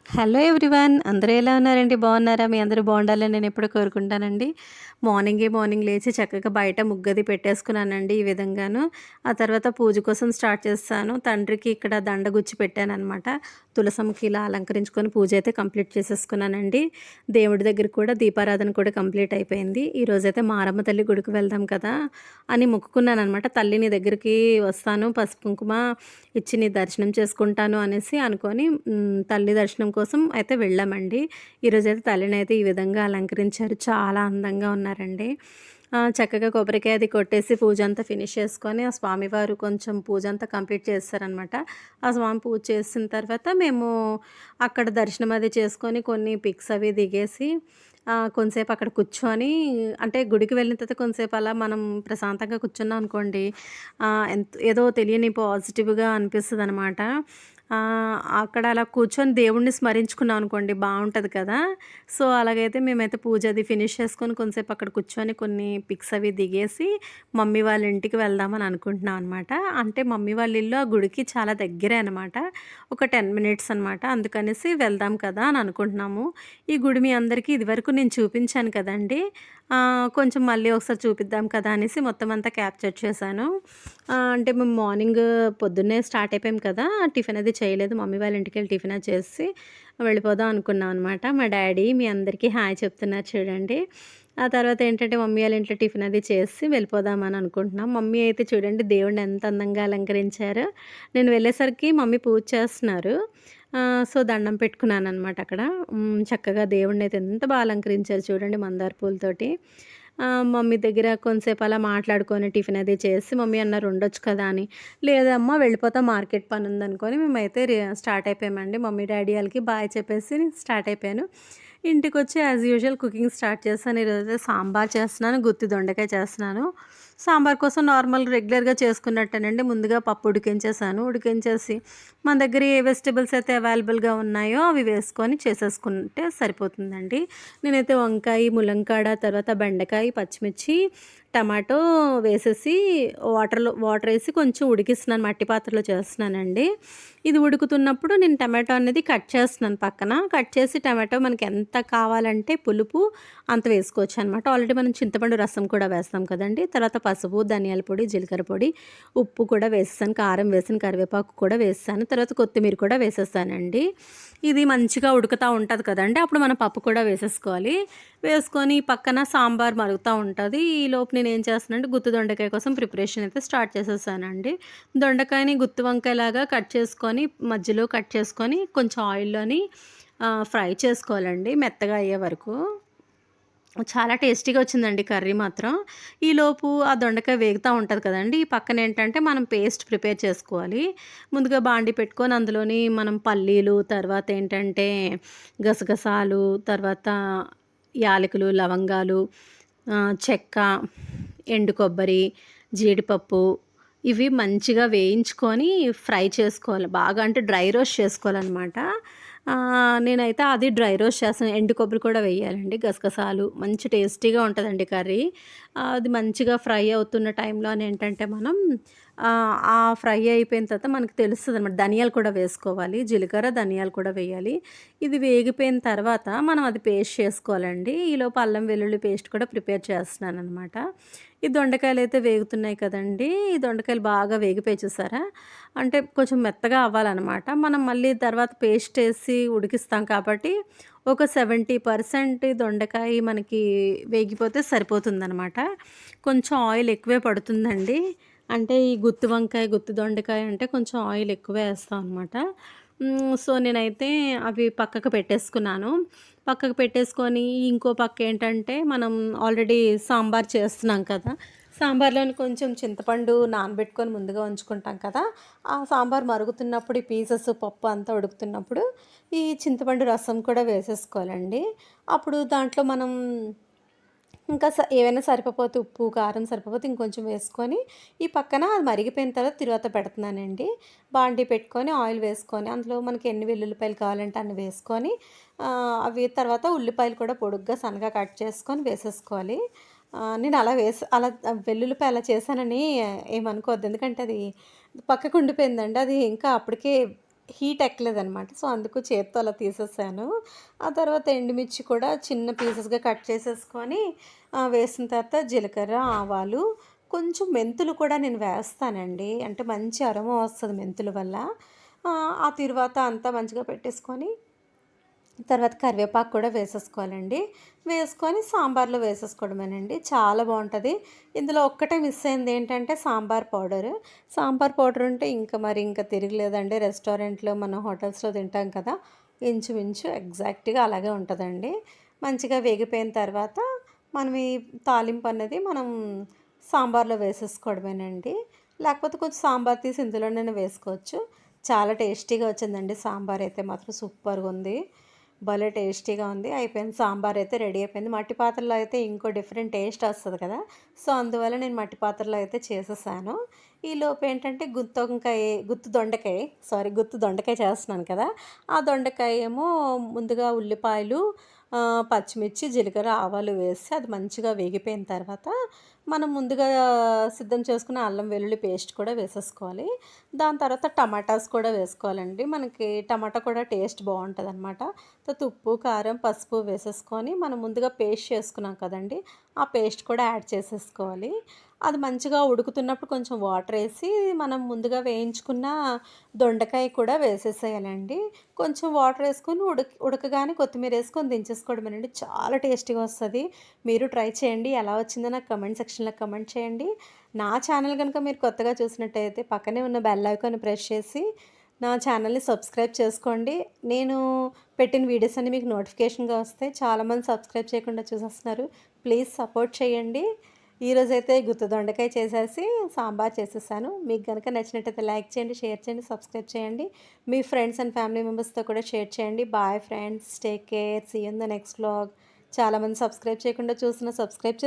Hello everyone. అందరూ ఎలా ఉన్నారండి? బాగున్నారా? మీ అందరూ బాగుండాలని నేను ఎప్పుడూ కోరుకుంటానండి. మార్నింగ్ లేచి చక్కగా బయట ముగ్గది పెట్టేసుకున్నానండి ఈ విధంగాను. ఆ తర్వాత పూజ కోసం స్టార్ట్ చేశాను. తండ్రికి ఇక్కడ దండ గుచ్చి పెట్టాననమాట. తులసమ్మకి ఇలా అలంకరించుకొని పూజ అయితే కంప్లీట్ చేసేసుకున్నానండి. దేవుడి దగ్గర కూడా దీపారాధన కూడా కంప్లీట్ అయిపోయింది. ఈరోజైతే మారమ్మ తల్లి గుడికి వెళ్దాం కదా అని మొక్కుకున్నాననమాట. తల్లి నీ దగ్గరికి వస్తాను, పసుపు కుంకుమ ఇచ్చి నీ దర్శనం చేసుకుంటాను అనేసి అనుకొని తల్లి దర్శనం కోసం అయితే వెళ్ళామండి. ఈరోజైతే తల్లినైతే ఈ విధంగా అలంకరించారు. చాలా అందంగా ఉన్నారండి. చక్కగా కొబ్బరికాయ అది కొట్టేసి పూజ అంతా ఫినిష్ చేసుకొని ఆ స్వామివారు కొంచెం పూజ అంతా కంప్లీట్ చేస్తారనమాట. ఆ స్వామి పూజ చేసిన తర్వాత మేము అక్కడ దర్శనం అది చేసుకొని కొన్ని పిక్స్ అవి దిగేసి కొంతసేపు అక్కడ కూర్చొని అంటే గుడికి వెళ్ళిన తర్వాత కొంతసేపు అలా మనం ప్రశాంతంగా కూర్చున్నాం అనుకోండి, ఏదో తెలియని పాజిటివ్‌గా అనిపిస్తదనమాట. అక్కడ అలా కూర్చొని దేవుడిని స్మరించుకున్నాం అనుకోండి బావుంటది కదా! సో, అలాగైతే మేమైతే పూజ అది ఫినిష్ చేసుకొని కొంతసేపు అక్కడ కూర్చొని కొన్ని పిక్స్ అవి దిగేసి మమ్మీ వాళ్ళ ఇంటికి వెళ్దామని అనుకుంటున్నాం అనమాట. అంటే మమ్మీ వాళ్ళ ఇల్లు ఆ గుడికి చాలా దగ్గరే అనమాట. ఒక 10 మినిట్స్ అనమాట. అందుకనేసి వెళ్దాం కదా అని అనుకుంటున్నాము. ఈ గుడి మీ అందరికీ ఇదివరకు నేను చూపించాను కదండీ! కొంచెం మళ్ళీ ఒకసారి చూపిద్దాం కదా అనేసి మొత్తం అంతా క్యాప్చర్ చేశాను. అంటే మేము మార్నింగ్ పొద్దున్నే స్టార్ట్ అయిపోయాం కదా! టిఫిన్ అది చేయలేదు. మమ్మీ వాళ్ళ ఇంటికెళ్ళి టిఫిన్ అది చేసేసి వెళ్ళిపోదాం అనుకున్నాం అనమాట. మా డ్యాడీ మీ అందరికీ హాయ్ చెప్తున్నారు చూడండి. ఆ తర్వాత ఏంటంటే మమ్మీ వాళ్ళ ఇంట్లో టిఫిన్ అది చేసి వెళ్ళిపోదామని అనుకుంటున్నాం. మమ్మీ అయితే చూడండి దేవుడిని ఎంత అందంగా అలంకరించారో. నేను వెళ్ళేసరికి మమ్మీ పూజ చేస్తున్నారు. సో, దండం పెట్టుకున్నాననమాట అక్కడ. చక్కగా దేవుడినైతే ఎంత అలంకరించారు చూడండి మందార పూలతోటి. మమ్మీ దగ్గర కొంతసేపు అలా మాట్లాడుకొని టిఫిన్ అది చేసి మమ్మీ అన్నారు ఉండొచ్చు కదా అని. లేదమ్మా వెళ్ళిపోతా మార్కెట్ పనుందనుకోని మేమైతే స్టార్ట్ అయిపోయామండి. మమ్మీ, డ్యాడీ ఆళ్ళకి బాయ్ చెప్పేసి స్టార్ట్ అయిపోయాను. ఇంటికొచ్చి యాజ్ యూజువల్ కుకింగ్ స్టార్ట్ చేశాను. ఈరోజైతే సాంబార్ చేస్తున్నాను, గుత్తి దొండకాయ చేస్తున్నాను. సాంబార్ కోసం నార్మల్ రెగ్యులర్‌గా చేసుకున్నట్టేనండి. ముందుగా పప్పు ఉడికించేసాను. ఉడికించేసి మన దగ్గర ఏ వెజిటబుల్స్ అయితే అవైలబుల్‌గా ఉన్నాయో అవి వేసుకొని చేసేసుకుంటే సరిపోతుందండి. నేనైతే వంకాయ, ములంకాడ, తర్వాత బెండకాయ, పచ్చిమిర్చి, టమాటో వేసేసి వాటరేసి కొంచెం ఉడికిస్తున్నాను. మట్టి పాత్రలో చేస్తున్నానండి. ఇది ఉడుకుతున్నప్పుడు నేను టమాటో అనేది కట్ చేస్తున్నాను పక్కన. కట్ చేసి టమాటో మనకి ఎంత కావాలంటే పులుపు అంత వేసుకోవచ్చనమాట. ఆల్రెడీ మనం చింతపండు రసం కూడా వేస్తాం కదండీ! తర్వాత పసుపు, ధనియాల పొడి, జీలకర్ర పొడి, ఉప్పు కూడా వేసేసాను. కారం వేసాను, కరివేపాకు కూడా వేసేసాను. తర్వాత కొత్తిమీర కూడా వేసేసానండి. ఇది మంచిగా ఉడుకుతా ఉంటది కదండీ! అప్పుడు మనం పప్పు కూడా వేసేసుకోవాలి. వేసుకొని పక్కన సాంబార్ మరుగుతా ఉంటది. ఈలోపు నేనేం చేస్తున్నానంటే గుత్తి దొండకాయ కోసం ప్రిపరేషన్ అయితే స్టార్ట్ చేసేసానండి. దొండకాయని గుత్తి వంకాయలాగా కట్ చేసుకొని మధ్యలో కట్ చేసుకొని కొంచెం ఆయిల్‌లోని ఫ్రై చేసుకోవాలండి మెత్తగా అయ్యే వరకు. చాలా టేస్టీగా వచ్చిందండి కర్రీ మాత్రం. ఈలోపు ఆ దొండకాయ వేగుతా ఉంటది కదండీ! ఈ పక్కనేంటంటే మనం పేస్ట్ ప్రిపేర్ చేసుకోవాలి. ముందుగా బాండీ పెట్టుకొని అందులోని మనం పల్లీలు, తర్వాతేంటంటే గసగసాలు, తర్వాత యాలకులు, లవంగాలు, చెక్క, ఎండు కొబ్బరి, జీడిపప్పు ఇవి మంచిగా వేయించుకొని ఫ్రై చేసుకోవాలి. బాగా అంటే డ్రై రోస్ట్ చేసుకోవాలనమాట. నేనైతే అది డ్రై రోస్ట్ చేస్తాను. ఎండు కొబ్బరి కూడా వేయాలండి. గసగసాలు మంచి టేస్టీగా ఉంటదండి కర్రీ. అది మంచిగా ఫ్రై అవుతున్న టైంలోనేంటంటే మనం ఆ ఫ్రై అయిపోయిన తర్వాత మనకు తెలుస్తదనమాట. ధనియాలు కూడా వేసుకోవాలి. జీలకర్ర, ధనియాలు కూడా వేయాలి. ఇది వేగిపోయిన తర్వాత మనం అది పేస్ట్ చేసుకోవాలండి. ఈలోపు అల్లం వెల్లుల్లి పేస్ట్ కూడా ప్రిపేర్ చేస్తున్నాననమాట. ఈ దొండకాయలైతే వేగుతున్నాయి కదండీ! ఈ దొండకాయలు బాగా వేగిపోయాయి చూసారా? అంటే కొంచెం మెత్తగా అవ్వాలనమాట. మనం మళ్ళీ తర్వాత పేస్ట్ ఏసి ఉడికిస్తాం కాబట్టి ఒక 70% దొండకాయ మనకి వేగిపోతే సరిపోతుందనమాట. కొంచెం ఆయిల్ ఎక్కువే పడుతుందండి. అంటే ఈ గుత్తి వంకాయ, గుత్తి దొండకాయ అంటే కొంచెం ఆయిల్ ఎక్కువే ఏస్తాం అనమాట. సో, నేనైతే అవి పక్కకు పెట్టేసుకున్నాను. పక్కకు పెట్టేసుకొని ఇంకో పక్కేంటంటే మనం ఆల్రెడీ సాంబార్ చేస్తున్నాం కదా! సాంబార్‌లోని కొంచెం చింతపండు నానబెట్టుకొని ముందుగా ఉంచుకుంటాం కదా! ఆ సాంబార్ మరుగుతున్నప్పుడు ఈ పీసెస్ పప్పు అంతా ఉడుకుతున్నప్పుడు ఈ చింతపండు రసం కూడా వేసేసుకోవాలండి. అప్పుడు దాంట్లో మనం ఇంకా ఏవైనా సరిపోతే ఉప్పు, కారం సరిపోతే ఇంకొంచెం వేసుకొని, ఈ పక్కన అది మరిగిపోయిన తర్వాత తిరువాత పెడుతున్నానండి. బాండీ పెట్టుకొని ఆయిల్ వేసుకొని, అందులో మనకి ఎన్ని వెల్లుల్లిపాయలు కావాలంటే అన్ని వేసుకొని, అవి తర్వాత ఉల్లిపాయలు కూడా పొడుగ్గా సన్నగా కట్ చేసుకొని వేసేసుకోవాలి. నేను అలా వెల్లుల్లిపాయ అలా చేశానని ఏమనుకోవద్దు. ఎందుకంటే అది పక్కకు ఉండిపోయిందండి. అది ఇంకా అప్పటికే హీట్ ఎక్కలేదనమాట. సో, అందుకు చేత్తో అలా తీసేసాను. ఆ తర్వాత ఎండుమిర్చి కూడా చిన్న పీసెస్‌గా కట్ చేసేసుకొని వేసిన తర్వాత జీలకర్ర, ఆవాలు, కొంచెం మెంతులు కూడా నేను వేస్తానండి. అంటే మంచి అరోమా వస్తది మెంతుల వల్ల. ఆ తిరువాత అంతా మంచిగా పెట్టేసుకొని తర్వాత కరివేపాకు కూడా వేసేసుకోవాలండి. వేసుకొని సాంబార్లో వేసేసుకోవడమేనండి. చాలా బావుంటది. ఇందులో ఒక్కటే మిస్ అయింది ఏంటంటే సాంబార్ పౌడరు. సాంబార్ పౌడర్ ఉంటే ఇంక తిరగలేదండి. రెస్టారెంట్‌లో మనం హోటల్స్‌లో తింటాం కదా! ఇంచుమించు ఎగ్జాక్ట్‌గా అలాగే ఉంటదండి. మంచిగా వేగిపోయిన తర్వాత మనం ఈ తాలింపు అన్నది మనం సాంబార్లో వేసేసుకోవడమేనండి. లేకపోతే కొంచెం సాంబార్ తీసి ఇందులోనైనా వేసుకోవచ్చు. చాలా టేస్టీగా వచ్చిందండి. సాంబార్ అయితే మాత్రం సూపర్‌గుంది. భలే టేస్టీగా ఉంది. అయిపోయింది. సాంబార్ అయితే రెడీ అయిపోయింది. మట్టి పాత్రలో అయితే ఇంకో డిఫరెంట్ టేస్ట్ వస్తది కదా! సో, అందువల్ల నేను మట్టి పాత్రలో అయితే చేసేసాను. ఈలోపు ఏంటంటే గుత్తు దొండకాయ చేస్తున్నాను కదా! ఆ దొండకాయ ఏమో ముందుగా ఉల్లిపాయలు, పచ్చిమిర్చి, జీలకర్ర, ఆవాలు వేసి అది మంచిగా వేగిపోయిన తర్వాత మనం ముందుగా సిద్ధం చేసుకున్న అల్లం వెల్లుల్లి పేస్ట్ కూడా వేసేసుకోవాలి. దాని తర్వాత టమాటాస్ కూడా వేసుకోవాలండి. మనకి టమాటా కూడా టేస్ట్ బావుంటదనమాట. తర్వాత ఉప్పు, కారం, పసుపు వేసేసుకొని మనం ముందుగా పేస్ట్ చేసుకున్నాం కదండీ! ఆ పేస్ట్ కూడా యాడ్ చేసేసుకోవాలి. అది మంచిగా ఉడుకుతున్నప్పుడు కొంచెం వాటరేసి మనం ముందుగా వేయించుకున్న దొండకాయ కూడా వేసేసేయాలండి. కొంచెం వాటరేసుకొని ఉడకగానే కొత్తిమీరేసుకొని దించేసుకోవడమేనండి. చాలా టేస్టీగా వస్తది. మీరు ట్రై చేయండి. ఎలా వచ్చిందో నాకు కమెంట్ సెక్షన్‌లో కమెంట్ చేయండి. నా ఛానల్ గనుక మీరు కొత్తగా చూసినట్టయితే పక్కనే ఉన్న బెల్ ఐకాన్ ప్రెస్ చేసి నా ఛానల్‌ని సబ్స్క్రైబ్ చేసుకోండి. నేను పెట్టిన వీడియోస్ అన్నీ మీకు నోటిఫికేషన్‌గా వస్తాయి. చాలామంది సబ్స్క్రైబ్ చేయకుండా చూసేస్తున్నారు. ప్లీజ్ సపోర్ట్ చేయండి. ఈరోజైతే గుత్తి దొండకాయ చేసేసి సాంబార్ చేసేసాను. మీకు గనుక నచ్చినట్టయితే లైక్ చేయండి, షేర్ చేయండి, సబ్స్క్రైబ్ చేయండి. మీ ఫ్రెండ్స్ అండ్ ఫ్యామిలీ మెంబర్స్‌తో కూడా షేర్ చేయండి. Bye friends. Take care. See you in the next vlog. చాలామంది సబ్స్క్రైబ్ చేయకుండా చూస్తున్నా సబ్స్క్రైబ్